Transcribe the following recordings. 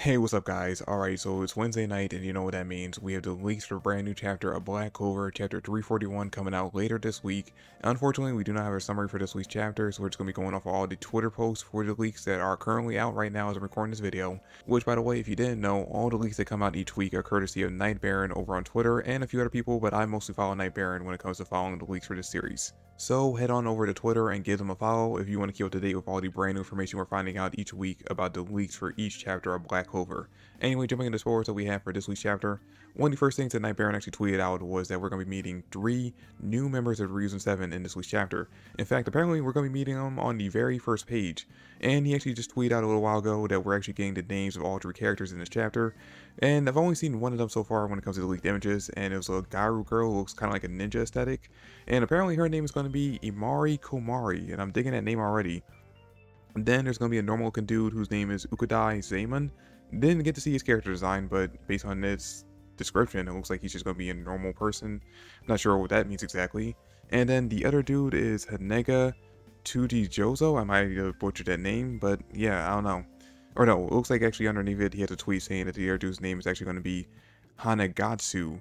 Hey, what's up guys? Alright, so it's Wednesday night and you know what that means. We have the leaks for a brand new chapter of Black Clover, chapter 341 coming out later this week. Unfortunately, we do not have a summary for this week's chapter, so we're just going to be going off all the Twitter posts for the leaks that are currently out right now as I'm recording this video. Which, by the way, if you didn't know, all the leaks that come out each week are courtesy of Night Baron over on Twitter and a few other people, but I mostly follow Night Baron when it comes to following the leaks for this series. So head on over to Twitter and give them a follow if you want to keep up to date with all the brand new information we're finding out each week about the leaks for each chapter of Black Clover. Anyway, jumping into spoilers that we have for this week's chapter, one of the first things that Night Baron actually tweeted out was that we're going to be meeting 3 new members of Ryuzen 7 in this week's chapter. In fact, apparently we're going to be meeting them on the very first page, and he actually just tweeted out a little while ago that we're actually getting the names of all 3 characters in this chapter, and I've only seen one of them so far when it comes to the leaked images, and it was a Gyru girl who looks kind of like a ninja aesthetic, and apparently her name is going to be Imari Komari, and I'm digging that name already. And then there's going to be a normal looking dude whose name is Ukudai Zaman. Didn't get to see his character design, but based on this description, it looks like he's just going to be a normal person. Not sure what that means exactly. And then the other dude is Hanega Tujijozo. I might have butchered that name, but yeah, I don't know. Or no, it looks like actually underneath it, he has a tweet saying that the other dude's name is actually going to be Hanegatsu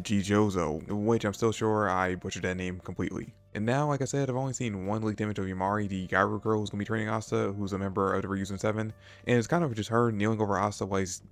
Jijozo, which I'm still sure I butchered that name completely. And now, like I said, I've only seen one leaked image of Yamari, the Gyru girl who's going to be training Asta, who's a member of the Ryuzen 7, and it's kind of just her kneeling over Asta while he's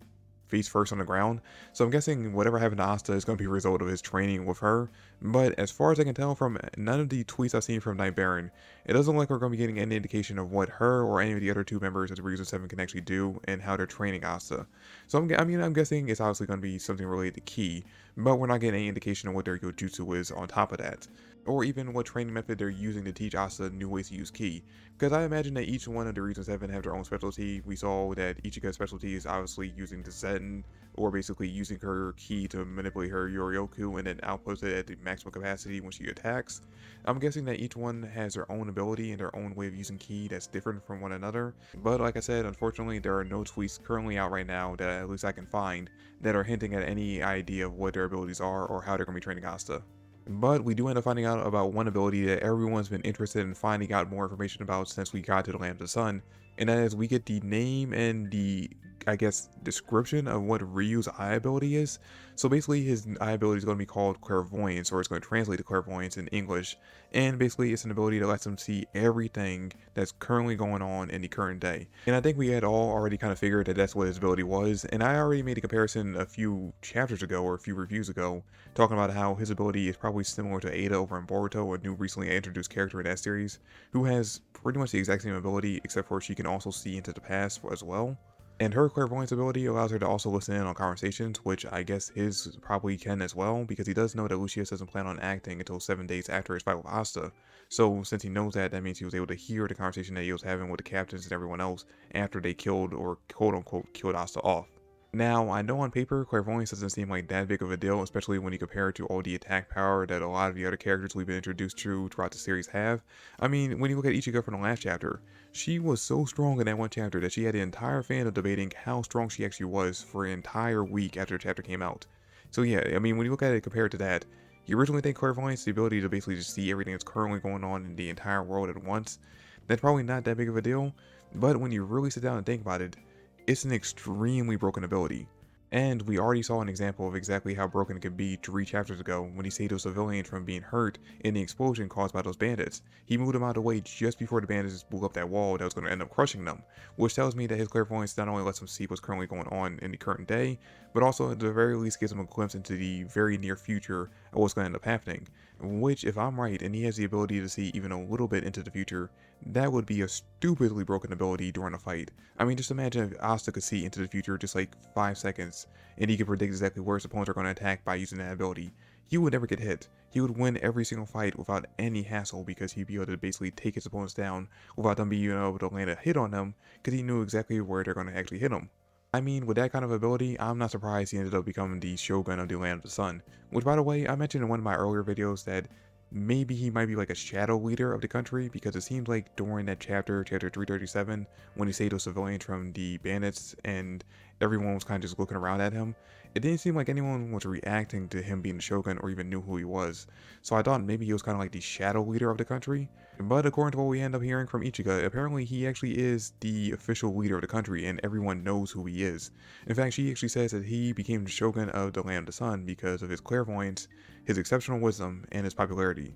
face first on the ground. So I'm guessing whatever happened to Asta is going to be a result of his training with her. But as far as I can tell from none of the tweets I've seen from Night Baron, it doesn't look like we're going to be getting any indication of what her or any of the other 2 members of the Ryuzen 7 can actually do and how they're training Asta. So I'm guessing it's obviously going to be something related to Ki, but we're not getting any indication of what their Yojutsu is on top of that, or even what training method they're using to teach Asta new ways to use Ki. Because I imagine that each one of the Ryuzen 7 have their own specialty. We saw that Ichika's specialty is obviously using the Zen, or basically using her Ki to manipulate her Yoryoku and then output it at the maximum capacity when she attacks. I'm guessing that each one has their own ability and their own way of using Ki that's different from one another. But like I said, unfortunately there are no tweets currently out right now that at least I can find that are hinting at any idea of what their abilities are or how they're going to be training Asta. But we do end up finding out about one ability that everyone's been interested in finding out more information about since we got to the Land of the Sun, and that is we get the name and the, I guess, description of what Ryu's eye ability is. So basically his eye ability is going to be called clairvoyance, or it's going to translate to clairvoyance in English, and basically it's an ability that lets him see everything that's currently going on in the current day. And I think we had all already kind of figured that that's what his ability was, and I already made a comparison a few chapters ago or a few reviews ago talking about how his ability is probably similar to Ada over in Boruto, a new recently introduced character in that series, who has pretty much the exact same ability except for she can also see into the past as well. And her clairvoyance ability allows her to also listen in on conversations, which I guess his probably can as well, because he does know that Lucius doesn't plan on acting until 7 days after his fight with Asta. So since he knows that, that means he was able to hear the conversation that he was having with the captains and everyone else after they killed, or quote unquote killed, Asta off. Now, I know on paper, clairvoyance doesn't seem like that big of a deal, especially when you compare it to all the attack power that a lot of the other characters we've been introduced to throughout the series have. I mean, when you look at Ichika from the last chapter, she was so strong in that one chapter that she had the entire fandom debating how strong she actually was for an entire week after the chapter came out. So yeah, I mean, when you look at it compared to that, you originally think clairvoyance, the ability to basically just see everything that's currently going on in the entire world at once, that's probably not that big of a deal, but when you really sit down and think about it, it's an extremely broken ability. And we already saw an example of exactly how broken it could be 3 chapters ago when he saved those civilians from being hurt in the explosion caused by those bandits. He moved them out of the way just before the bandits blew up that wall that was going to end up crushing them, which tells me that his clairvoyance not only lets him see what's currently going on in the current day, but also at the very least gives him a glimpse into the very near future of what's going to end up happening. Which, if I'm right, and he has the ability to see even a little bit into the future, that would be a stupidly broken ability during a fight. I mean, just imagine if Asta could see into the future just like 5 seconds, and he could predict exactly where his opponents are going to attack by using that ability. He would never get hit. He would win every single fight without any hassle because he'd be able to basically take his opponents down without them being able to land a hit on them because he knew exactly where they're going to actually hit him. I mean, with that kind of ability, I'm not surprised he ended up becoming the Shogun of the Land of the Sun. Which, by the way, I mentioned in one of my earlier videos that maybe he might be like a shadow leader of the country, because it seems like during that chapter 337, when he saved those civilians from the bandits and everyone was kind of just looking around at him. It didn't seem like anyone was reacting to him being the shogun or even knew who he was. So I thought maybe he was kind of like the shadow leader of the country. But according to what we end up hearing from Ichika, apparently he actually is the official leader of the country and everyone knows who he is. In fact, she actually says that he became the shogun of the land of the sun because of his clairvoyance, his exceptional wisdom, and his popularity.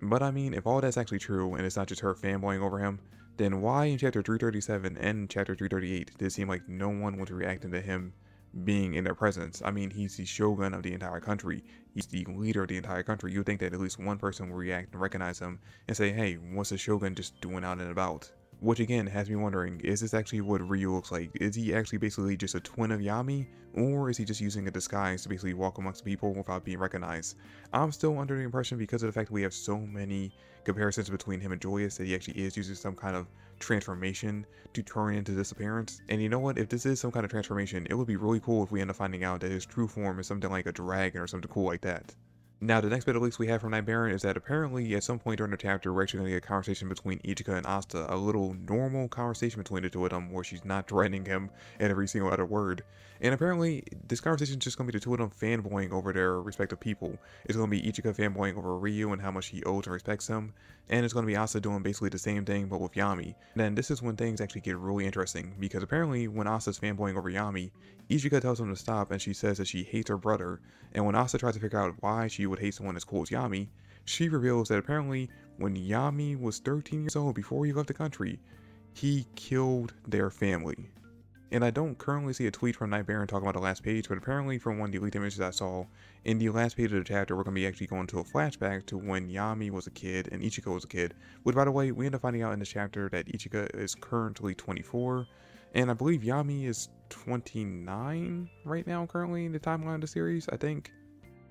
But I mean, if all that's actually true and it's not just her fanboying over him, then why in chapter 337 and chapter 338 did it seem like no one was reacting to him being in their presence? I mean, he's the shogun of the entire country. He's the leader of the entire country. You'd think that at least one person will react and recognize him and say, hey, what's the shogun just doing out and about? Which again has me wondering, is this actually what Ryu looks like? Is he actually basically just a twin of Yami? Or is he just using a disguise to basically walk amongst people without being recognized? I'm still under the impression, because of the fact that we have so many comparisons between him and Joyous, that he actually is using some kind of transformation to turn into this appearance. And you know what, if this is some kind of transformation, it would be really cool if we end up finding out that his true form is something like a dragon or something cool like that. Now, the next bit of leaks we have from Night Baron is that apparently at some point during the chapter, we're actually going to get a conversation between Ichika and Asta, a little normal conversation between the two of them where she's not threatening him at every single other word. And apparently, this conversation is just going to be the two of them fanboying over their respective people. It's going to be Ichika fanboying over Ryu and how much he owes and respects him, and it's going to be Asta doing basically the same thing but with Yami. And then this is when things actually get really interesting, because apparently when Asta's fanboying over Yami, Ichika tells him to stop and she says that she hates her brother, and when Asta tries to figure out why she would hate someone as cool as Yami, she reveals that apparently when Yami was 13 years old before he left the country, he killed their family. And I don't currently see a tweet from Night Baron talking about the last page, but apparently from one of the leaked images I saw, in the last page of the chapter, we're going to be actually going to a flashback to when Yami was a kid and Ichika was a kid. Which, by the way, we end up finding out in this chapter that Ichika is currently 24, and I believe Yami is 29 right now currently in the timeline of the series, I think.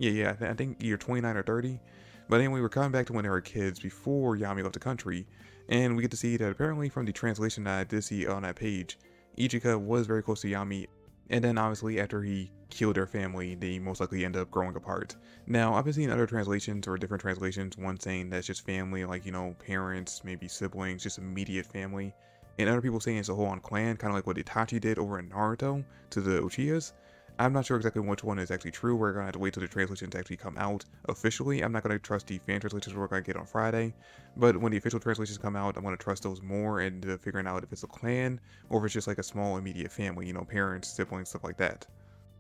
I think either 29 or 30. But anyway, we're coming back to when they were kids before Yami left the country, and we get to see that apparently from the translation that I did see on that page, Ichika was very close to Yami, and then obviously after he killed their family, they most likely end up growing apart. Now, I've been seeing other translations or different translations, one saying that's just family, like, you know, parents, maybe siblings, just immediate family, and other people saying it's a whole-on clan, kind of like what Itachi did over in Naruto to the Uchihas. I'm not sure exactly which one is actually true. We're going to have to wait till the translations actually come out officially. I'm not going to trust the fan translations we're going to get on Friday. But when the official translations come out, I'm going to trust those more into figuring out if it's a clan or if it's just like a small immediate family, you know, parents, siblings, stuff like that.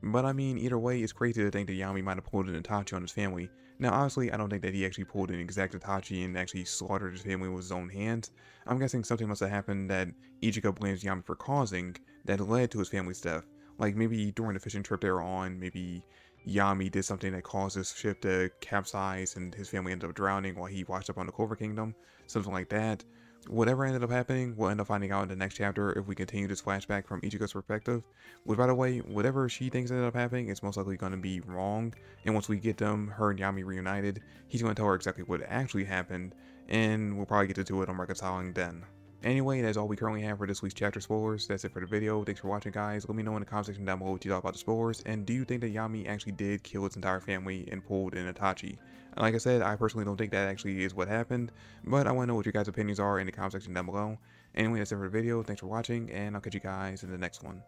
But I mean, either way, it's crazy to think that Yami might have pulled an Itachi on his family. Now, honestly, I don't think that he actually pulled an exact Itachi and actually slaughtered his family with his own hands. I'm guessing something must have happened that Ichika blames Yami for causing that led to his family's death. Like maybe during the fishing trip they were on, maybe Yami did something that caused his ship to capsize and his family ended up drowning while he washed up on the Clover Kingdom, something like that. Whatever ended up happening, we'll end up finding out in the next chapter if we continue this flashback from Ichika's perspective. Which, by the way, whatever she thinks ended up happening, it's most likely going to be wrong. And once we get them, her and Yami reunited, he's going to tell her exactly what actually happened, and we'll probably get to do it on reconciling then. Anyway, that's all we currently have for this week's chapter spoilers. That's it for the video. Thanks for watching, guys. Let me know in the comment section down below what you thought about the spoilers, and do you think that Yami actually did kill its entire family and pulled an Itachi? Like I said, I personally don't think that actually is what happened, but I want to know what your guys' opinions are in the comment section down below. Anyway, that's it for the video. Thanks for watching, and I'll catch you guys in the next one.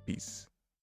Peace.